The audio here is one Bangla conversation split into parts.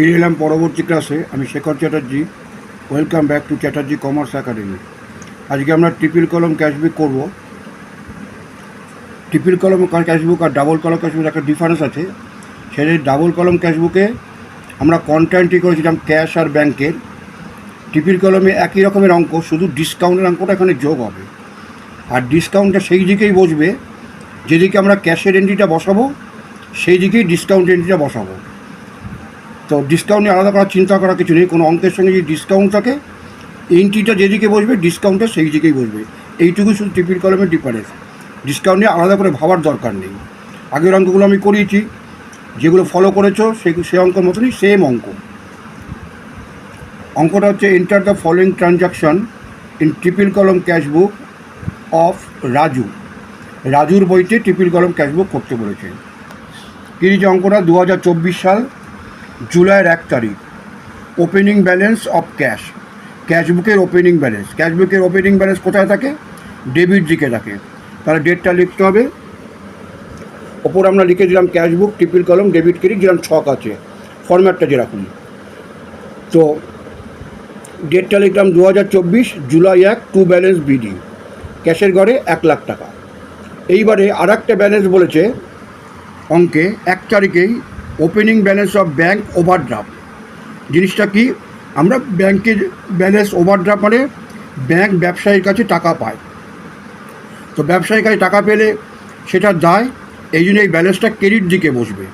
ফিরে এলাম পরবর্তী ক্লাসে। আমি Shekhar Chatterjee. Welcome back to Chatterjee commerce academy. আজকে আমরা ট্রিপল কলম ক্যাশবুক করব। ট্রিপল কলম ক্যাশবুক আর ডাবল কলম ক্যাশবুক একটা ডিফারেন্স আছে। সেই ডাবল কলম ক্যাশবুকে আমরা কন্টেন্টই করেছিলাম ক্যাশ আর ব্যাংকের। ট্রিপল কলমে একই রকমের অঙ্ক, শুধু ডিসকাউন্টের অঙ্কটা এখানে যোগ হবে। আর ডিসকাউন্টটা সেই দিকেই বসবে যেদিকে আমরা ক্যাশের এন্ট্রিটা বসাবো, সেই দিকেই ডিসকাউন্ট এন্ট্রিটা বসাবো। তো ডিসকাউন্টে আলাদা করার চিন্তা করার কিছু নেই। কোনো অঙ্কের সঙ্গে যদি ডিসকাউন্ট থাকে, এন্ট্রিটা যেদিকে বসবে ডিসকাউন্টটা সেই দিকেই বসবে। এইটুকুই শুধু ট্রিপল কলমের ডিফারেন্স। ডিসকাউন্টে আলাদা করে ভাবার দরকার নেই। আগের অঙ্কগুলো আমি করিয়েছি, যেগুলো ফলো করেছো সেই অঙ্কের মতনই সেম অঙ্ক। অঙ্কটা হচ্ছে enter the following transaction in triple কলম ক্যাশবুক অফ রাজু। রাজুর বইতে ট্রিপল কলম ক্যাশবুক করতে বলেছে। কী দিয়েছে অঙ্কটা? 2024 সাল জুলাইয়ের 1 তারিখ। Opening balance of cash. ক্যাশবুকের ওপেনিং ব্যালেন্স। ক্যাশবুকের ওপেনিং ব্যালেন্স কোথায় থাকে? ডেবিট দিকে থাকে। তাহলে ডেটটা লিখতে হবে। ওপর আমরা লিখে দিলাম ক্যাশবুক ট্রিপল কলম ডেবিট ক্রেডিট, যেরকম ছক আছে, ফরম্যাটটা যেরকম। তো ডেটটা লিখলাম 2024 জুলাই 1, টু ব্যালেন্স বিডি। ক্যাশের ঘরে 1 লাখ টাকা। এইবারে আর একটা ব্যালেন্স বলেছে অঙ্কে, 1 তারিখেই opening balance of bank overdraft. জিনিসটা কি? আমরা ব্যাংকের ব্যালেন্স ওভারড্রাফট মানে ব্যাংক ব্যবসায়ীর কাছে টাকা পায়। তো ব্যবসায়ীর কাছে টাকা পেলে সেটা দায়, এই জন্য এই ব্যালেন্সটা ক্রেডিট দিকে বসবে।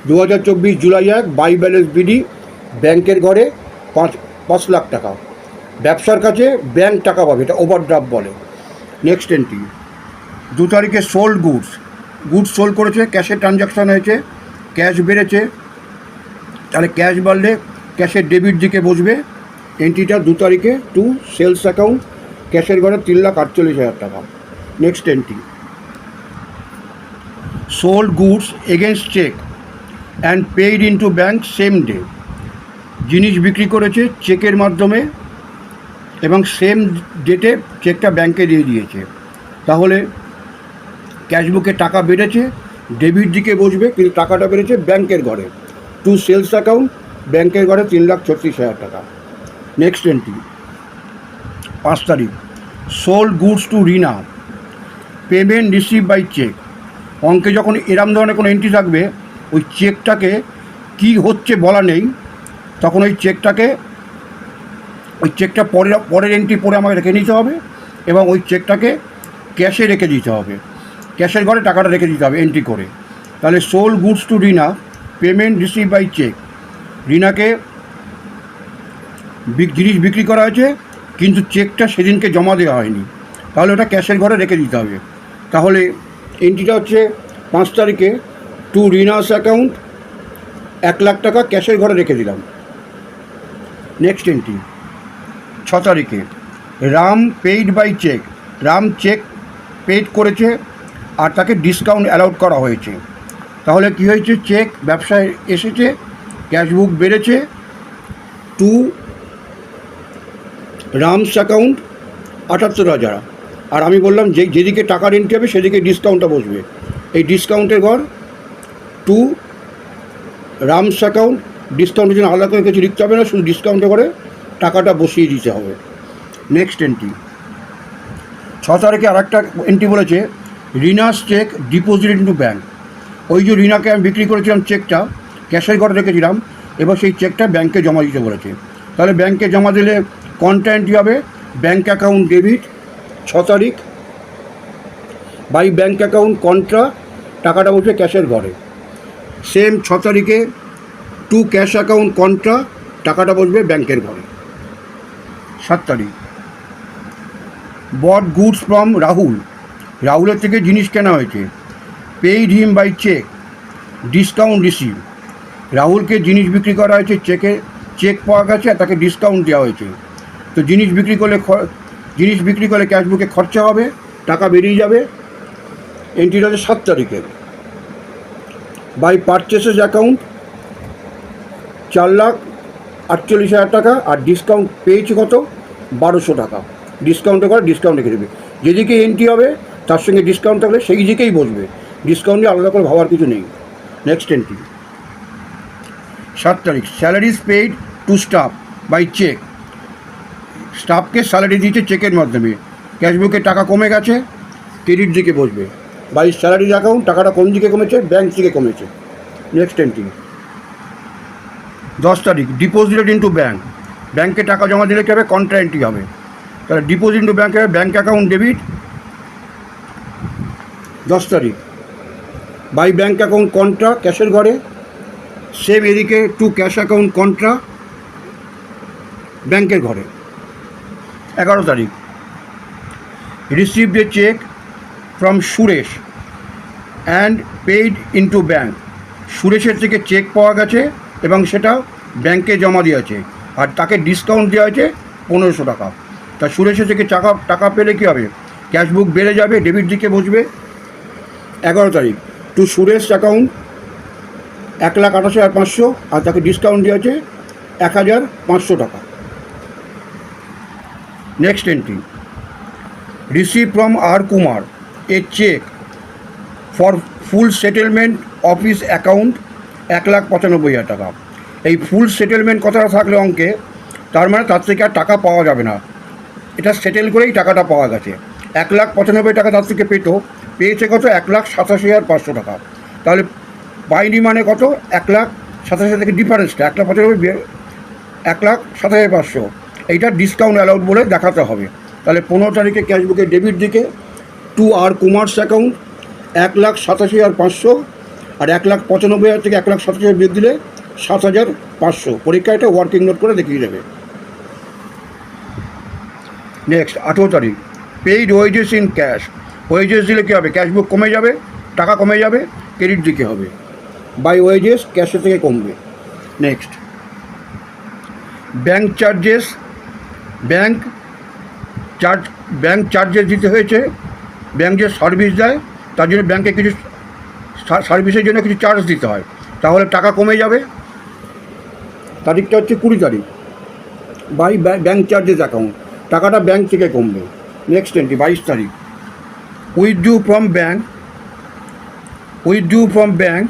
2024 জুলাই 1 বাই ব্যালেন্স বিডি, ব্যাংকের ঘরে 5 লাখ টাকা। ব্যবসার কাছে ব্যাংক টাকা পাবে, এটা ওভারড্রাফট বলে। নেক্সট এন্ট্রি 2 তারিখে সোল্ড গুডস সোল্ড করেছে, ক্যাশের ট্রানজাকশান হয়েছে, ক্যাশ বেড়েছে। তাহলে ক্যাশ বাড়লে ক্যাশের ডেবিট দিকে বসবে। এন্ট্রিটা 2 তারিখে টু সেলস অ্যাকাউন্ট, ক্যাশের ঘরে 3,48,000 টাকা। Next entry sold goods against cheque and paid into bank same day. জিনিস বিক্রি করেছে চেকের মাধ্যমে এবং সেম ডেটে চেকটা ব্যাংকে দিয়ে দিয়েছে। তাহলে ক্যাশবুকে টাকা বেড়েছে, ডেবিট দিকে বসবে, কিন্তু টাকাটা বেড়েছে ব্যাংকের ঘরে। টু সেলস অ্যাকাউন্ট, ব্যাংকের ঘরে 3,36,000 টাকা। নেক্সট এন্ট্রি 5 তারিখ sold goods to Rina, payment receive by cheque. অঙ্কে যখন এরম ধরনের কোনো এন্ট্রি থাকবে, ওই চেকটাকে কী হচ্ছে বলা নেই, তখন ওই চেকটা পরের এন্ট্রি পরে আমাকে রেখে নিতে হবে এবং ওই চেকটাকে ক্যাশে রেখে দিতে হবে। ক্যাশের ঘরে টাকাটা রেখে দিতে হবে এন্ট্রি করে। তাহলে sold goods to Rina, payment receive by cheque. রিনাকে জিনিস বিক্রি করা হয়েছে, কিন্তু চেকটা সেদিনকে জমা দেওয়া হয়নি, তাহলে ওটা ক্যাশের ঘরে রেখে দিতে হবে। তাহলে এন্ট্রিটা হচ্ছে 5 তারিখে টু রিনাস অ্যাকাউন্ট 1 লাখ টাকা ক্যাশের ঘরে রেখে দিলাম। নেক্সট এন্ট্রি 6 তারিখে Ram paid by cheque. Ram cheque paid করেছে আর তাকে ডিসকাউন্ট অ্যালাউড করা হয়েছে। তাহলে কী হয়েছে? চেক ব্যবসায় এসেছে, ক্যাশবুক বেড়েছে, টু রামস অ্যাকাউন্ট 78,000। আর আমি বললাম যেদিকে টাকার এন্ট্রি হবে সেদিকে ডিসকাউন্টটা বসবে। এই ডিসকাউন্টের ঘর টু রামস অ্যাকাউন্ট। ডিসকাউন্টের জন্য আলাদা করে কিছু লিখতে হবে না, শুধু ডিসকাউন্টে করে টাকাটা বসিয়ে দিতে হবে। নেক্সট এন্ট্রি 6 তারিখে আর একটা এন্ট্রি বলেছে Rina's cheque deposit into bank. ওই যে রিনাকে আমি বিক্রি করেছিলাম চেকটা, ক্যাশের ঘরে রেখেছিলাম, এবার সেই চেকটা ব্যাংকে জমা দিতে বলেছে। তাহলে ব্যাংকে জমা দিলে কোনটা এন্ট্রি হবে? ব্যাঙ্ক অ্যাকাউন্ট ডেবিট 6 তারিখ বাই ব্যাঙ্ক অ্যাকাউন্ট কন্ট্রা, টাকাটা বসবে ক্যাশের ঘরে। সেম 6 তারিখে টু ক্যাশ অ্যাকাউন্ট কন্ট্রা, টাকাটা বসবে ব্যাংকের ঘরে। 7 তারিখ বট গুডস ফ্রম রাহুল। রাহুলের থেকে জিনিস কেনা হয়েছে, paid him by cheque, discount receive. রাহুলকে জিনিস বিক্রি করা হয়েছে, চেক পাওয়া গেছে আর তাকে ডিসকাউন্ট দেওয়া হয়েছে। তো জিনিস বিক্রি করলে ক্যাশবুকে খরচা হবে, টাকা বেরিয়ে যাবে। এন্ট্রিটা হচ্ছে 7 তারিখে বাই পারচেসেস অ্যাকাউন্ট 4,48,000 টাকা, আর ডিসকাউন্ট পেয়েছে কত? 1,200 টাকা। ডিসকাউন্টে করে ডিসকাউন্ট রেখে দেবে। যেদিকে এন্ট্রি হবে তার সঙ্গে ডিসকাউন্ট থাকলে সেই দিকেই বসবে। ডিসকাউন্টে আলাদা করে ভাবার কিছু নেই। নেক্সট এন্ট্রি 7 তারিখ salaries paid to staff by cheque, স্টাফকে স্যালারি দিয়েছে চেকের মাধ্যমে, ক্যাশবুকে টাকা কমে গেছে, ক্রেডিট দিকে বসবে। বাই স্যালারিজ অ্যাকাউন্ট, টাকাটা কোন দিকে কমেছে? ব্যাংক থেকে কমেছে। নেক্সট এন্ট্রি 10 তারিখ ডিপোজিটেড ইন্টু ব্যাঙ্ক, ব্যাংকে টাকা জমা দিলে কী হবে? কন্ট্রা এন্ট্রি হবে। তাহলে ডিপোজিট ইন্টু ব্যাঙ্ক হবে, ব্যাঙ্ক অ্যাকাউন্ট ডেবিট 10 তারিখ। বাই ব্যাঙ্ক অ্যাকাউন্ট কন্ট্রা ক্যাশের ঘরে, সেম এদিকে টু ক্যাশ অ্যাকাউন্ট কন্ট্রা ব্যাংকের ঘরে। 11 তারিখ received a cheque from Suresh and paid into bank, সুরেশের থেকে চেক পাওয়া গেছে এবং সেটা ব্যাংকে জমা দিয়েছে, আর তাকে ডিসকাউন্ট দেওয়া হয়েছে 1500 টাকা। তা সুরেশের থেকে টাকা পেলে কী হবে? ক্যাশবুক বেড়ে যাবে, ডেবিট দিকে বসবে। 11 তারিখ টু সুরেশ অ্যাকাউন্ট 1,28,500, আর তাকে ডিসকাউন্ট দেওয়া হয়েছে 1,500 টাকা। Next entry receive from R Kumar a cheque for full settlement of his account 1,95,000 টাকা। এই ফুল সেটেলমেন্ট কথাটা থাকলে অঙ্কে, তার মানে তার থেকে আর টাকা পাওয়া যাবে না, এটা সেটেল করেই টাকাটা পাওয়া গেছে। 1,95,000 টাকা তার থেকে পেয়েছে কত? 1,87,500 টাকা। তাহলে পাইনি মানে কত? 1,87,000 থেকে ডিফারেন্সটা 1,95,000 1,87,500, এইটা ডিসকাউন্ট অ্যালাউড বলে দেখাতে হবে। তাহলে 15 তারিখে ক্যাশবুকে ডেবিট দিকে টু আর কুমার্স অ্যাকাউন্ট 1,87,500, আর 1,95,000 থেকে 1,87,000 বিয়োগ দিলে 7,500। পরীক্ষা এটা ওয়ার্কিং নোট করে দেখিয়ে দেবে। নেক্সট 18 তারিখ paid wages in cash, wages দিলে কী হবে? ক্যাশবুক কমে যাবে, টাকা কমে যাবে, ক্রেডিট দিকে হবে। বাই ওয়েজেস ক্যাশের থেকে কমবে। Next bank charges, bank charges দিতে হয়েছে, ব্যাঙ্ক যে সার্ভিস দেয় তার জন্য ব্যাঙ্কে কিছু সার্ভিসের জন্য কিছু চার্জ দিতে হয়, তাহলে টাকা কমে যাবে। তারিখটা হচ্ছে 20 তারিখ। বাই ব্যাঙ্ক চার্জেস অ্যাকাউন্ট, টাকাটা ব্যাঙ্ক থেকে কমবে। নেক্সট এন্ট্রি 22 তারিখ উইথড্রু ফ্রম ব্যাঙ্ক,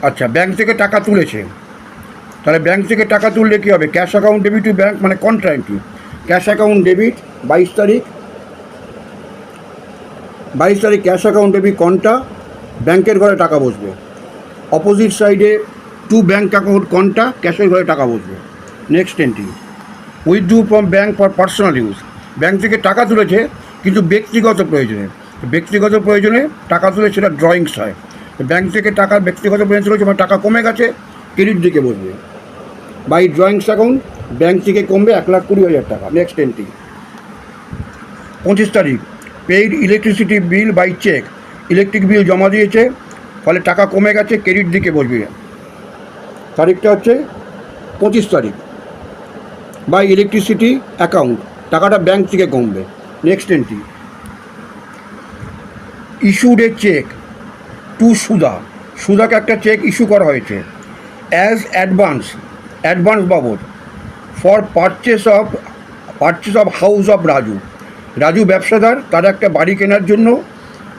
আচ্ছা ব্যাঙ্ক থেকে টাকা তুলেছে, তাহলে ব্যাঙ্ক থেকে টাকা তুললে কী হবে? Cash account debit to bank, মানে contra entry. Cash account debit 22 তারিখ ক্যাশ অ্যাকাউন্ট ডেবিট কন্ট্রা, ব্যাংকের ঘরে টাকা বসবে। অপোজিট সাইডে টু ব্যাঙ্ক অ্যাকাউন্ট কন্ট্রা, ক্যাশের ঘরে টাকা বসবে। Next entry withdraw from bank for personal use, bank থেকে টাকা তুলেছে কিন্তু ব্যক্তিগত প্রয়োজনে টাকা তুলে সেটা ড্রয়িংস হয়। ব্যাঙ্ক থেকে টাকা ব্যক্তিগত প্রয়োজন তুলেছে মানে টাকা কমে গেছে, ক্রেডিট দিকে বসবে। বাই ড্রয়িংস অ্যাকাউন্ট, ব্যাঙ্ক থেকে কমবে 1,20,000 টাকা। নেক্সট এন্ট্রি 25 তারিখ paid electricity bill by cheque, electric bill জমা দিয়েছে, ফলে টাকা কমে গেছে, ক্রেডিট দিকে বসবে। তারিখটা হচ্ছে 25 তারিখ। বাই ইলেকট্রিসিটি অ্যাকাউন্ট, টাকাটা ব্যাঙ্ক থেকে কমবে। Next entry issued a cheque to সুদাকে একটা চেক ইস্যু করা হয়েছে অ্যাজ অ্যাডভান্স বাবদ for purchase of house of Raju ব্যবসাদার, তার একটা বাড়ি কেনার জন্য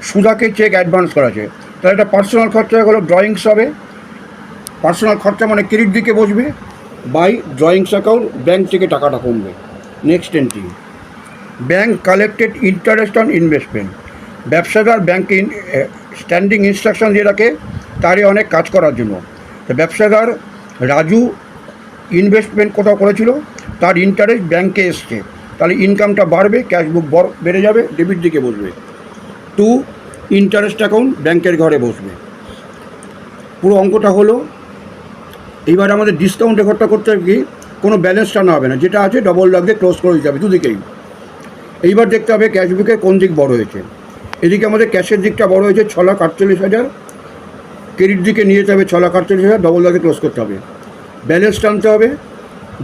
সুদাকে চেক অ্যাডভান্স করা আছে। তাহলে একটা পার্সোনাল খরচা হলো, ড্রয়িংস হবে। পার্সোনাল খরচা মানে ক্রেডিট দিকে বসবে। বাই ড্রয়িংস অ্যাকাউন্ট, ব্যাঙ্ক থেকে টাকাটা কমবে। Next entry bank collected interest on investment, ব্যবসাদার ব্যাঙ্কে স্ট্যান্ডিং ইনস্ট্রাকশন দিয়ে রাখে তারই অনেক কাজ করার জন্য। তো ব্যবসাদার রাজু ইনভেস্টমেন্ট কোথাও করেছিল, তার ইন্টারেস্ট ব্যাঙ্কে এসছে, তাহলে ইনকামটা বাড়বে, ক্যাশবুক বেড়ে যাবে, ডেবিট দিকে বসবে। টু ইন্টারেস্ট অ্যাকাউন্ট, ব্যাঙ্কের ঘরে বসবে। পুরো অঙ্কটা হলো। এইবার আমাদের ডিসকাউন্টের ঘরটা করতে হবে কি, কোনো ব্যালেন্স টানা হবে না, যেটা আছে ডবল লক দিয়ে ক্লোজ করে দিতে হবে দুদিকেই। এইবার দেখতে হবে ক্যাশবুকের কোন দিক বড় হয়েছে। এদিকে আমাদের ক্যাশের দিকটা বড় হয়েছে 6,48,000, ক্রেডিট দিকে নিয়ে যেতে হবে 6,48,000, ডবল লকে ক্লোজ করতে হবে। ব্যালেন্স টানতে হবে,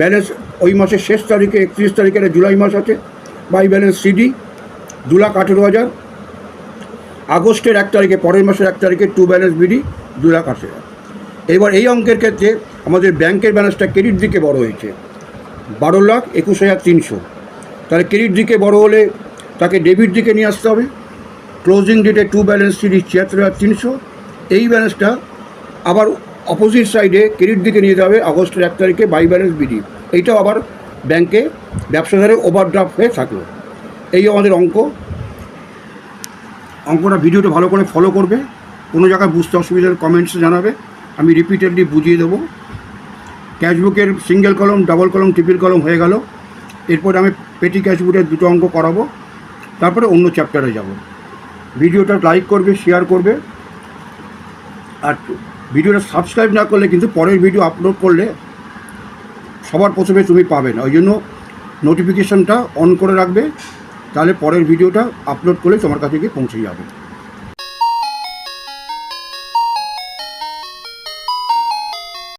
ব্যালেন্স ওই মাসের শেষ তারিখে 31 তারিখের জুলাই মাস আছে, বাই ব্যালেন্স সিডি 2,18,000। আগস্টের 1 তারিখে, পরের মাসের 1 তারিখে টু ব্যালেন্স বিডি 2,80,000। এবার এই অঙ্কের ক্ষেত্রে আমাদের ব্যাংকের ব্যালেন্সটা ক্রেডিট দিকে বড় হয়েছে 12,21,300। তাহলে ক্রেডিট দিকে বড় হলে তাকে ডেবিট দিকে নিয়ে আসতে হবে। ক্লোজিং ডেটে টু ব্যালেন্স সিডি 76,300। এই ব্যালেন্সটা অপোজিট সাইডে ক্রেডিট দিকে নিয়ে যেতে হবে আগস্টের 1 তারিখে বাই ব্যালেন্স বিডি। এইটাও আবার ব্যাংকে ব্যবসাদারে ওভারড্রাফট হয়ে থাকলো। এই আমাদের অঙ্কটা ভিডিওটা ভালো করে ফলো করবে। কোনো জায়গায় বুঝতে অসুবিধার কমেন্টসে জানাবে, আমি রিপিটেডলি বুঝিয়ে দেবো। ক্যাশবুকের সিঙ্গেল কলম, ডাবল কলম, ট্রিপল কলম হয়ে গেল। এরপরে আমি পেটি ক্যাশবুকের 2টো অঙ্ক করাবো, তারপরে অন্য চ্যাপ্টারে যাব। ভিডিওটা লাইক করবে, শেয়ার করবে, আর ভিডিওটা সাবস্ক্রাইব না করলে কিন্তু পরের ভিডিও আপলোড করলে সবার প্রথমে তুমি পাবে না। ওই জন্য নোটিফিকেশানটা অন করে রাখবে, তাহলে পরের ভিডিওটা আপলোড করলে তোমার কাছে গিয়ে পৌঁছে যাবে।